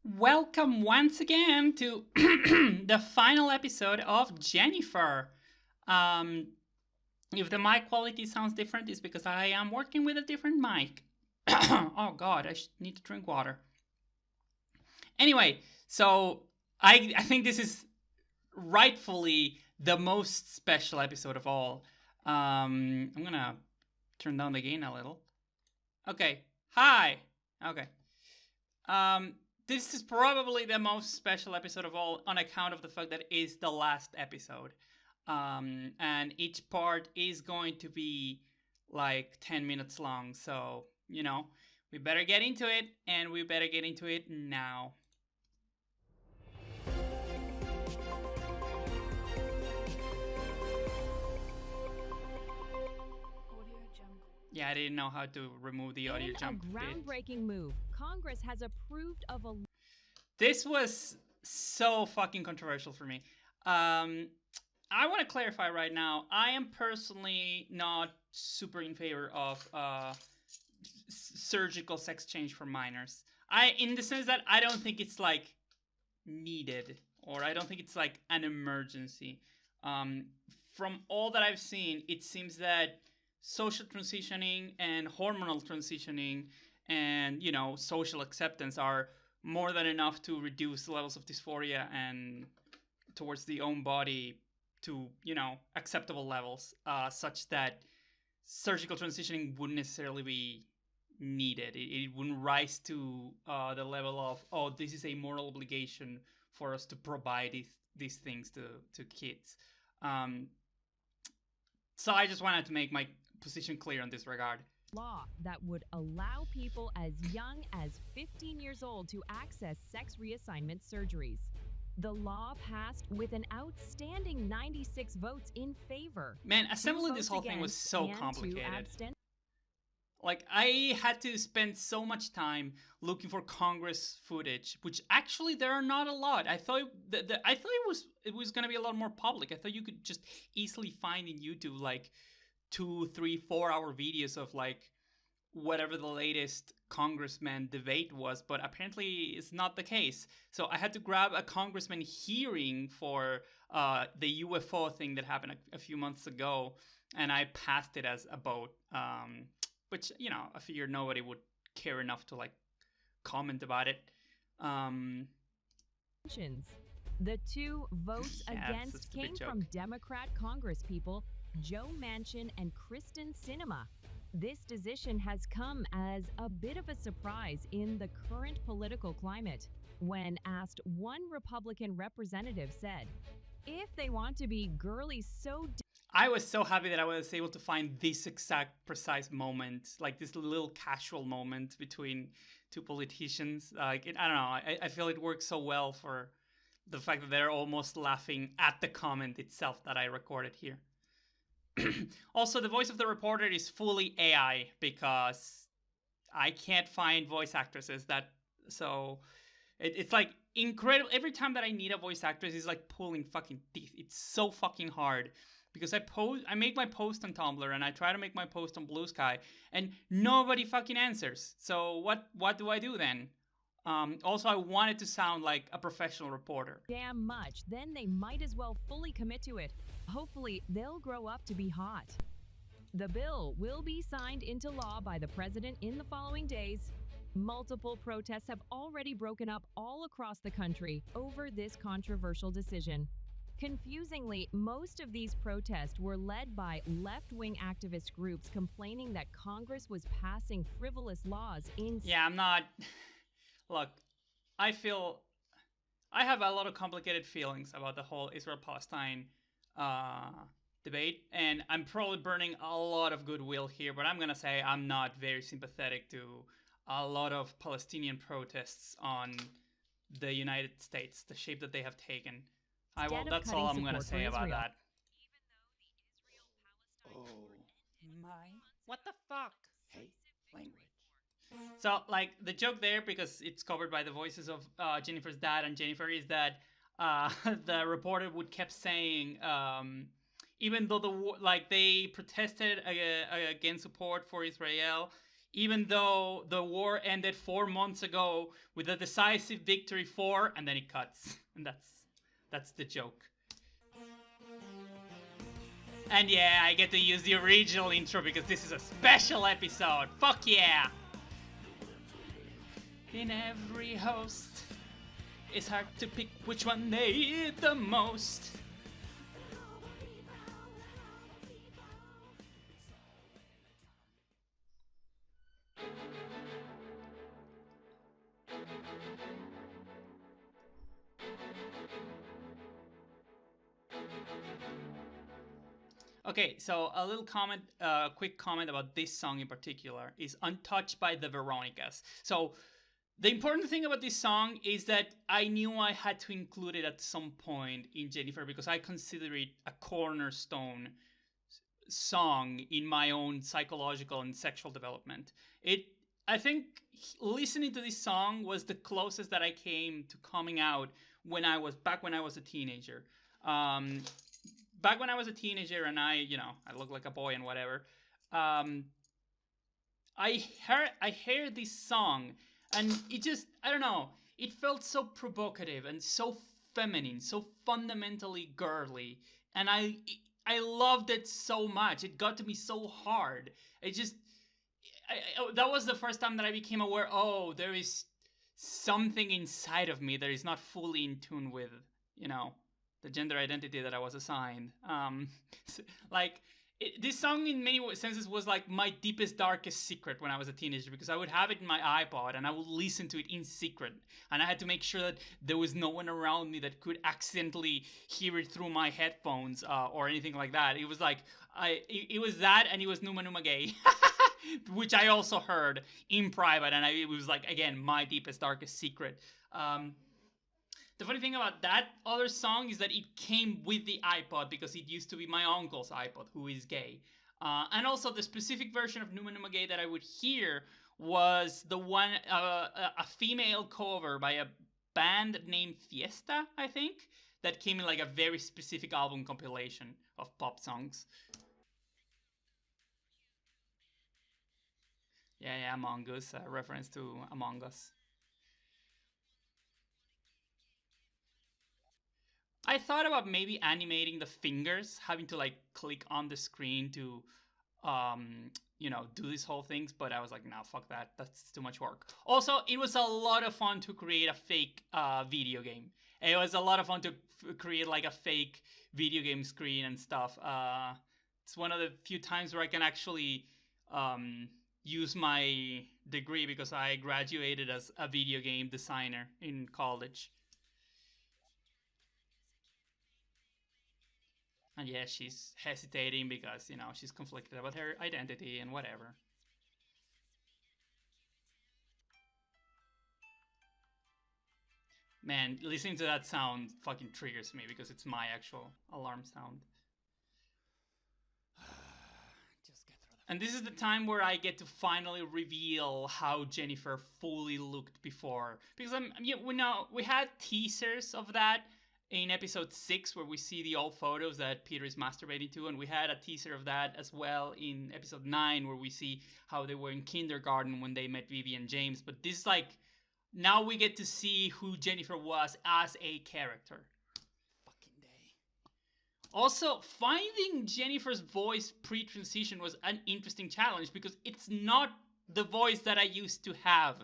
Welcome once again to the final episode of Jennyffer. Um, if the mic quality sounds different, it's because I am working with a different mic. Oh god, I need to drink water. Anyway, so I think this is rightfully the most special episode of all. I'm gonna turn down the gain a little. Okay. Hi. Okay. Um, this is probably the most special episode of all on account of the fact that it is the last episode. And each part is going to be like 10 minutes long. So, we better get into it, and we better get into it now. Yeah, I didn't know how to remove the audio jump In a groundbreaking move, Congress has approved of a... This was so fucking controversial for me. I want to clarify right now. I am personally not super in favor of surgical sex change for minors. In the sense that I don't think it's like needed, or I don't think it's like an emergency. From all that I've seen, it seems that social transitioning and hormonal transitioning and social acceptance are more than enough to reduce levels of dysphoria and towards the own body to acceptable levels, such that surgical transitioning wouldn't necessarily be needed. It wouldn't rise to the level of, oh, this is a moral obligation for us to provide these things to kids. So I just wanted to make my position clear in this regard. Law that would allow people as young as 15 years old to access sex reassignment surgeries. The law passed with an outstanding 96 votes in favor. Man, assembling this whole thing was so complicated. Like, I had to spend so much time looking for Congress footage, which actually there are not a lot. I thought it was gonna be a lot more public. I thought you could just easily find in YouTube like 2, 3, 4 hour videos of like whatever the latest congressman debate was, but apparently it's not the case. So I had to grab a congressman hearing for the UFO thing that happened a few months ago, and I passed it as a vote, which I figured nobody would care enough to like comment about it. The two votes against came from Democrat congresspeople Joe Manchin and Kristen Sinema. This decision has come as a bit of a surprise in the current political climate. When asked, one Republican representative said, if they want to be girly so... I was so happy that I was able to find this exact precise moment, like this little casual moment between two politicians. I don't know, I feel it works so well for the fact that they're almost laughing at the comment itself that I recorded here. Also, the voice of the reporter is fully AI because I can't find voice actresses so it's like incredible. Every time that I need a voice actress, it's like pulling fucking teeth. It's so fucking hard because I make my post on Tumblr and I try to make my post on Blue Sky and nobody fucking answers. So what do I do then? Also, I wanted to sound like a professional reporter. Damn much, then they might as well fully commit to it. Hopefully, they'll grow up to be hot. The bill will be signed into law by the president in the following days. Multiple protests have already broken up all across the country over this controversial decision. Confusingly, most of these protests were led by left-wing activist groups complaining that Congress was passing frivolous laws in... Yeah, I'm not... Look, I have a lot of complicated feelings about the whole Israel-Palestine debate, and I'm probably burning a lot of goodwill here, but I'm gonna say I'm not very sympathetic to a lot of Palestinian protests on the United States, the shape that they have taken. That's all I'm gonna say about that. Oh my! What the fuck? Hey, language. So, like, the joke there, because it's covered by the voices of Jennyfer's dad and Jennyffer, is that the reporter would kept saying, even though they protested against support for Israel, even though the war ended 4 months ago with a decisive victory for, and then it cuts. And that's the joke. And yeah, I get to use the original intro because this is a special episode. Fuck yeah! In every host, it's hard to pick which one they eat the most. Okay, so a little comment, quick comment about this song in particular is Untouched by the Veronicas. So the important thing about this song is that I knew I had to include it at some point in Jennyffer because I consider it a cornerstone song in my own psychological and sexual development. I think listening to this song was the closest that I came to coming out when I was a teenager. Um, Back when I was a teenager and I looked like a boy and whatever. Um, I heard this song and it just, I don't know, it felt so provocative and so feminine, so fundamentally girly, and I loved it so much. It got to me so hard. It just that was the first time that I became aware. Oh, there is something inside of me that is not fully in tune with, you know, the gender identity that I was assigned. Like this song, in many senses, was like my deepest, darkest secret when I was a teenager because I would have it in my iPod and I would listen to it in secret, and I had to make sure that there was no one around me that could accidentally hear it through my headphones or anything like that. It was like it was that, and it was Numa Numa Gay. Which I also heard in private, and it was like, again, my deepest, darkest secret. The funny thing about that other song is that it came with the iPod because it used to be my uncle's iPod, who is gay. And also, the specific version of Numa Numa Gay that I would hear was the one, a female cover by a band named Fiesta, I think, that came in like a very specific album compilation of pop songs. Yeah, yeah, Among Us, a reference to Among Us. I thought about maybe animating the fingers, having to like click on the screen to, do these whole things, but I was like, no, fuck that. That's too much work. Also, it was a lot of fun to create a fake video game. It was a lot of fun to create like a fake video game screen and stuff. It's one of the few times where I can actually use my degree because I graduated as a video game designer in college. And yeah, she's hesitating because, she's conflicted about her identity and whatever. Man, listening to that sound fucking triggers me because it's my actual alarm sound. Just get through that. And this is the time where I get to finally reveal how Jennyffer fully looked before. Because we had teasers of that in episode 6 where we see the old photos that Peter is masturbating to, and we had a teaser of that as well in episode 9 where we see how they were in kindergarten when they met Vivi and James. But this is like, now we get to see who Jennyffer was as a character. Fucking day. Also, finding Jennyfer's voice pre-transition was an interesting challenge because it's not the voice that I used to have.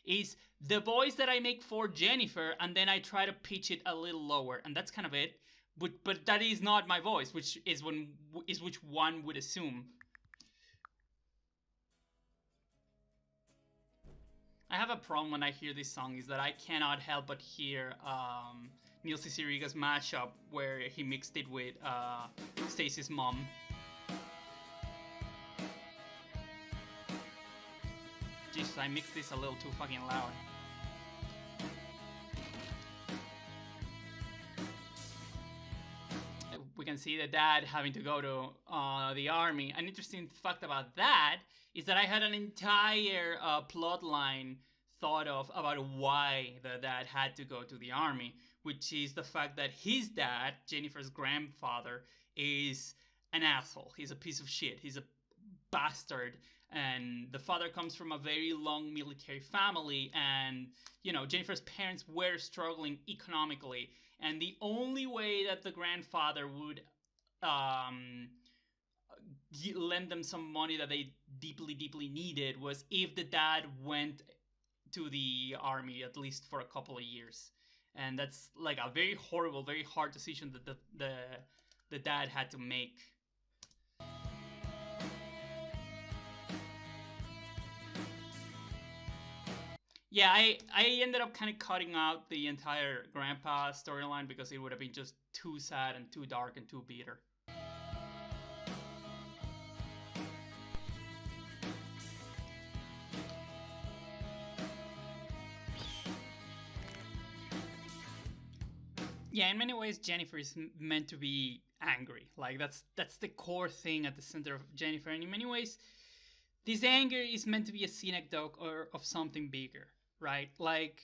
Is the voice that I make for Jennyffer, and then I try to pitch it a little lower, and that's kind of it. But that is not my voice, which which one would assume. I have a problem when I hear this song is that I cannot help but hear Neil Cicierega mashup where he mixed it with Stacy's mom. Jesus, I mixed this a little too fucking loud. We can see the dad having to go to the army. An interesting fact about that is that I had an entire plot line thought of about why the dad had to go to the army, which is the fact that his dad, Jennyfer's grandfather, is an asshole. He's a piece of shit. He's a bastard, And the father comes from a very long military family, and Jennyfer's parents were struggling economically, and the only way that the grandfather would um, lend them some money that they deeply needed was if the dad went to the army, at least for a couple of years. And that's like a very horrible, very hard decision that the dad had to make. Yeah, I ended up kind of cutting out the entire grandpa storyline because it would have been just too sad and too dark and too bitter. Yeah, in many ways, Jennyffer is meant to be angry. Like that's the core thing at the center of Jennyffer, and in many ways, this anger is meant to be a synecdoche or of something bigger, right? Like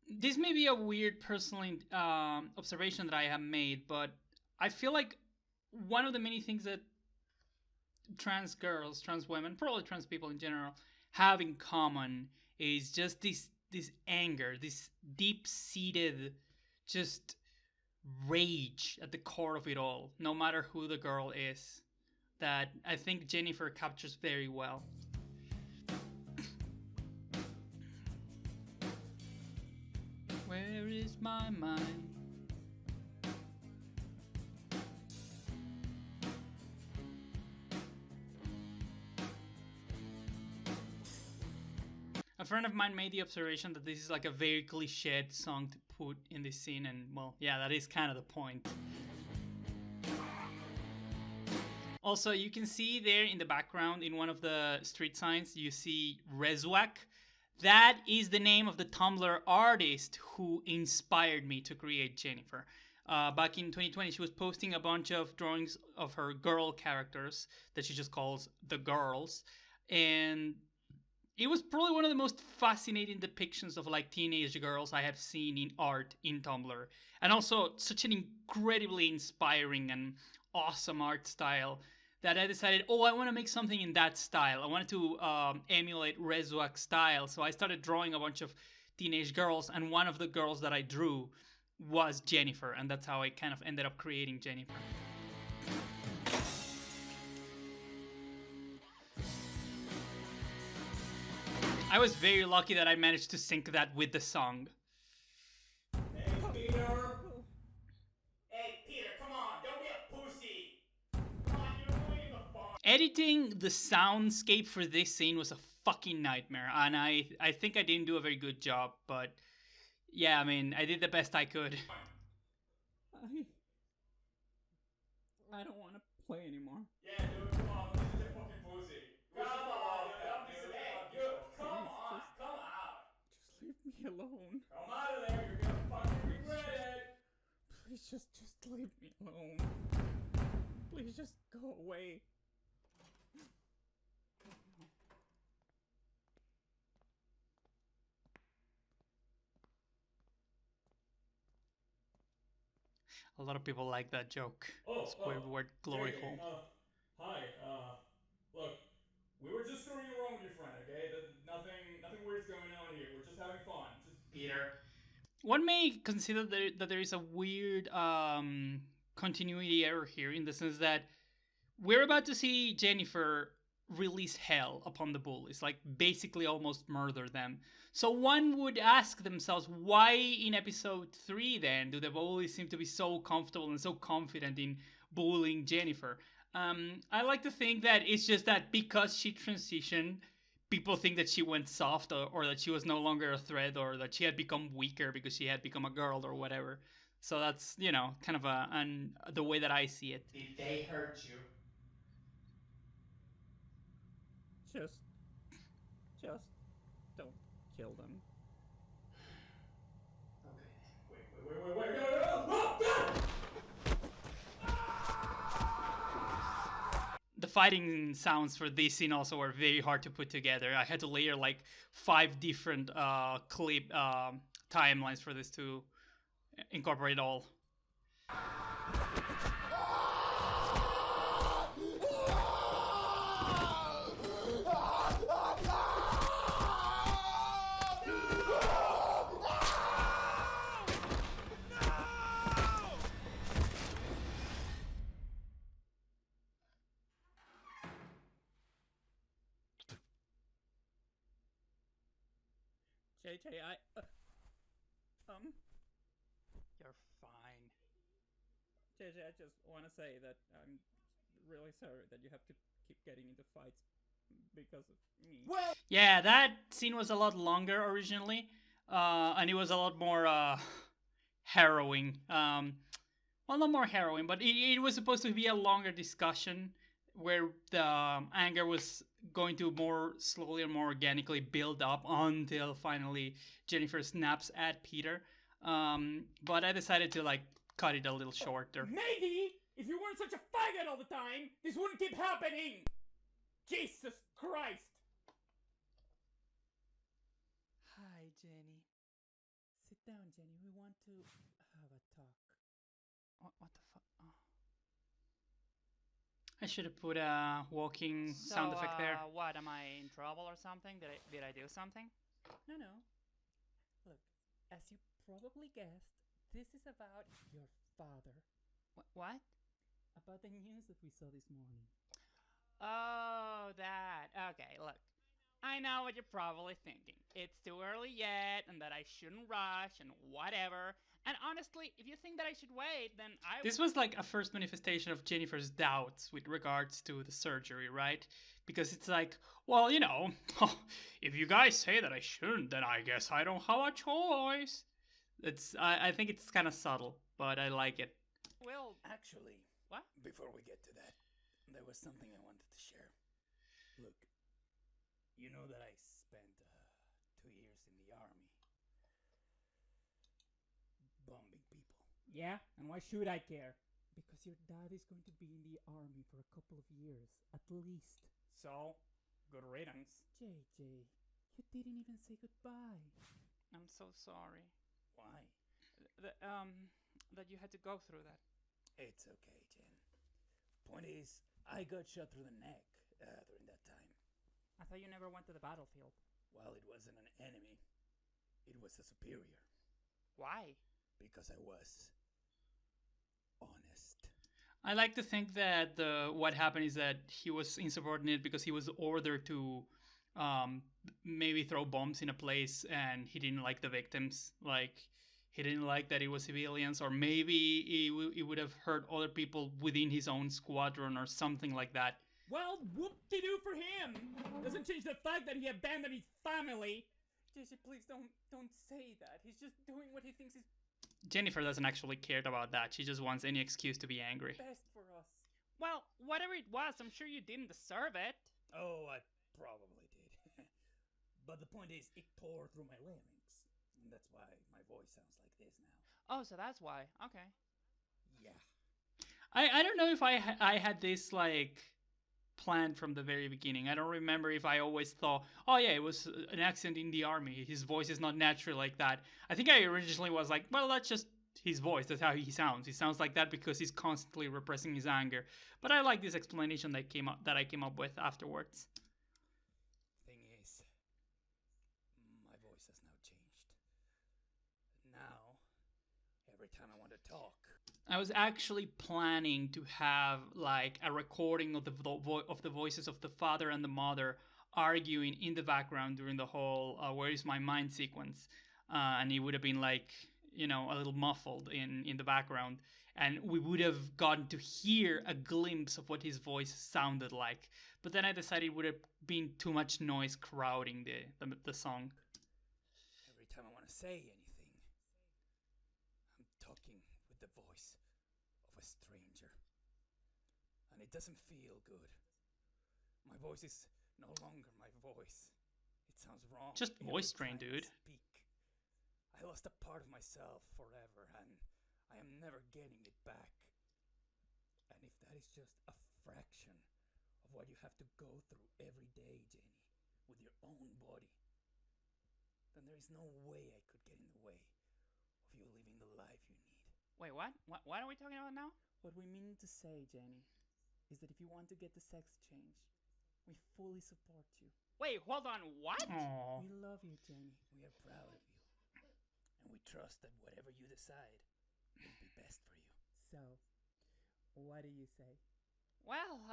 this may be a weird personal observation that I have made, but I feel like one of the many things that trans girls, trans women, probably trans people in general, have in common is just this anger, this deep seated just rage at the core of it all, no matter who the girl is, that I think Jennyffer captures very well. Where is my mind? A friend of mine made the observation that this is like a very cliched song to put in this scene, and well, yeah, that is kind of the point. Also, you can see there in the background in one of the street signs, you see Rezwak. That is the name of the Tumblr artist who inspired me to create Jennyffer. Back in 2020, she was posting a bunch of drawings of her girl characters that she just calls the girls, and it was probably one of the most fascinating depictions of like teenage girls I have seen in art in Tumblr, and also such an incredibly inspiring and awesome art style that I decided, oh, I want to make something in that style. I wanted to emulate Rezwak's style, so I started drawing a bunch of teenage girls, and one of the girls that I drew was Jennyffer, and that's how I kind of ended up creating Jennyffer. I was very lucky that I managed to sync that with the song. Hey, Peter! Hey, Peter, come on! Don't be a pussy! Come on, you're ruining the fun! Editing the soundscape for this scene was a fucking nightmare, and I think I didn't do a very good job, but yeah, I mean, I did the best I could. I don't want to play anymore. Yeah, dude, come on, let's get fucking pussy. Come on, dude. Hey, dude, come on, come out. Just leave me alone. Come out of there, you're gonna fucking regret it. Please just leave me alone. Please just go away. A lot of people like that joke. Squidward glory Jay, hole. Hi, look, we were just screwing around with your friend, okay? Nothing weird's going on here. We're just having fun. Just Peter. One may consider that there is a weird continuity error here, in the sense that we're about to see Jennyffer release hell upon the bullies, like basically almost murder them. So one would ask themselves, why in episode 3 then do the bullies seem to be so comfortable and so confident in bullying Jennyffer? I like to think that it's just that because she transitioned, people think that she went soft, or that she was no longer a threat, or that she had become weaker because she had become a girl or whatever. So that's, kind of the way that I see it. Did they hurt you? Just don't kill them. Okay. Wait, no! The fighting sounds for this scene also were very hard to put together. I had to layer like 5 different clip timelines for this to incorporate all. JJ, You're fine. JJ, I just want to say that I'm really sorry that you have to keep getting into fights because of me. Well, Yeah, that scene was a lot longer originally, and it was a lot more harrowing. Well, not more harrowing, but it was supposed to be a longer discussion where the anger was going to more slowly and more organically build up until finally Jennyffer snaps at Peter. But I decided to like cut it a little shorter. maybe if you weren't such a faggot all the time, this wouldn't keep happening. Jesus Christ. Hi, Jenny. Sit down, Jenny. We want to have a talk. What the fuck? Oh. I should have put a walking sound effect there. What? Am I in trouble or something? Did I do something? No. Look, as you probably guessed, this is about your father. What? About the news that we saw this morning. Oh, that. Okay, look. I know what you're probably thinking. It's too early yet, and that I shouldn't rush, and whatever. And honestly, if you think that I should wait, then I... This was like a first manifestation of Jennifer's doubts with regards to the surgery, right? Because it's like, well, you know, if you guys say that I shouldn't, then I guess I don't have a choice. I think it's kind of subtle, but I like it. Well, Actually, what? before we get to that, there was something I wanted to share. Look, you know that I spent 2 years in the army bombing people. Yeah? And why should I care? Because your dad is going to be in the army for a couple of years, at least. So, good riddance. JJ, you didn't even say goodbye. I'm so sorry. Why? That you had to go through that. It's okay, Jen. Point is, I got shot through the neck during that time. I thought you never went to the battlefield. Well, it wasn't an enemy. It was a superior. Why? Because I was honest. I like to think that what happened is that he was insubordinate because he was ordered to maybe throw bombs in a place and he didn't like the victims. Like, he didn't like that it was civilians, or maybe he would have hurt other people within his own squadron or something like that. Well, whoop-de-doo for him. Doesn't change the fact that he abandoned his family. JJ, please don't say that. He's just doing what he thinks is Jennifer doesn't actually care about that. She just wants any excuse to be angry. best for us. Well, whatever it was, I'm sure you didn't deserve it. Oh, I probably did. But the point is, it tore through my larynx. And that's why my voice sounds like this now. Oh, so that's why. Okay. Yeah. I don't know if I had this like planned from the very beginning. I don't remember if I always thought, oh yeah, it was an accent in the army. His voice is not natural like that. I think I originally was like, well, that's just his voice. That's how he sounds. He sounds like that because he's constantly repressing his anger. But I like this explanation that I came up with afterwards. Thing is, my voice has now changed. Now, every time I want to talk, I was actually planning to have like a recording of the voices of the father and the mother arguing in the background during the whole "Where is my mind" sequence, and it would have been like, you know, a little muffled in the background, and we would have gotten to hear a glimpse of what his voice sounded like. But then I decided it would have been too much noise crowding the song. every time I want to say anything, I'm talking with the voice of a stranger. And it doesn't feel good. My voice is no longer my voice. It sounds wrong. Just every voice strain, time I dude. speak. I lost a part of myself forever, and I am never getting it back. And if that is just a fraction of what you have to go through every day, Jenny, with your own body, then there is no way I could get in the way of you living the life you need. Wait, what? What are we talking about now? What we mean to say, Jenny, is that if you want to get the sex change, we fully support you. Wait, hold on. What? Aww. We love you, Jenny. We are proud of you, and we trust that whatever you decide will be best for you. So, what do you say? Well,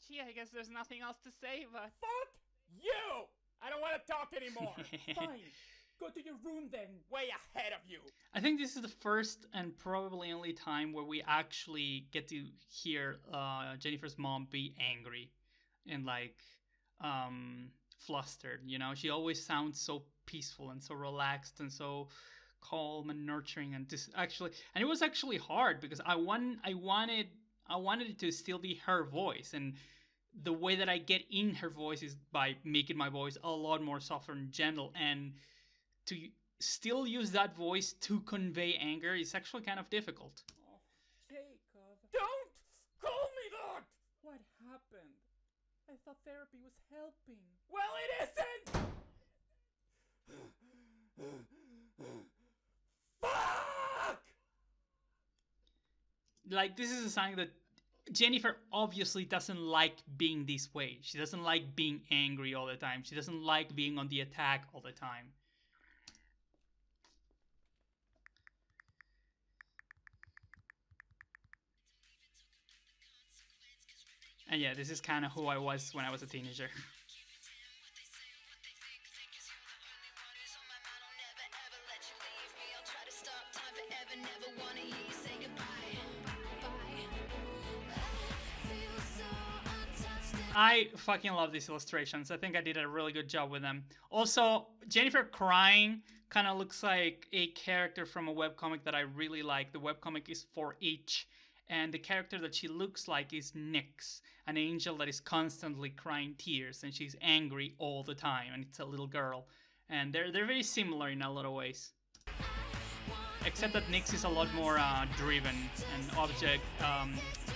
gee, I guess there's nothing else to say, but... Fuck you! I don't want to talk anymore. Fine. Go to your room then. Way ahead of you. I think this is the first and probably only time where we actually get to hear Jennifer's mom be angry and like flustered. You know, she always sounds so peaceful and so relaxed and so calm and nurturing, and this actually, and it was actually hard because I wanted it to still be her voice, and the way that I get in her voice is by making my voice a lot more soft and gentle, and to still use that voice to convey anger is actually kind of difficult. Oh, Jacob. Don't call me that! What happened? I thought therapy was helping. Well, it isn't! Fuck! Like, this is a sign that Jennifer obviously doesn't like being this way. She doesn't like being angry all the time. She doesn't like being on the attack all the time. And yeah, this is kind of who I was when I was a teenager. I fucking love these illustrations. I think I did a really good job with them. Also, Jennifer crying kind of looks like a character from a webcomic that I really like. The webcomic is 4H, and the character that she looks like is Nyx, an angel that is constantly crying tears, and she's angry all the time, and it's a little girl. And they're very similar in a lot of ways. Except that Nyx is a lot more driven and object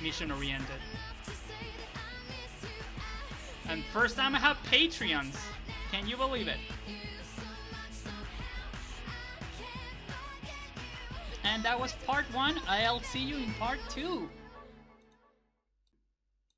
mission-oriented. And first time I have Patreons. Can you believe it? And that was part 1. I'll see you in part 2.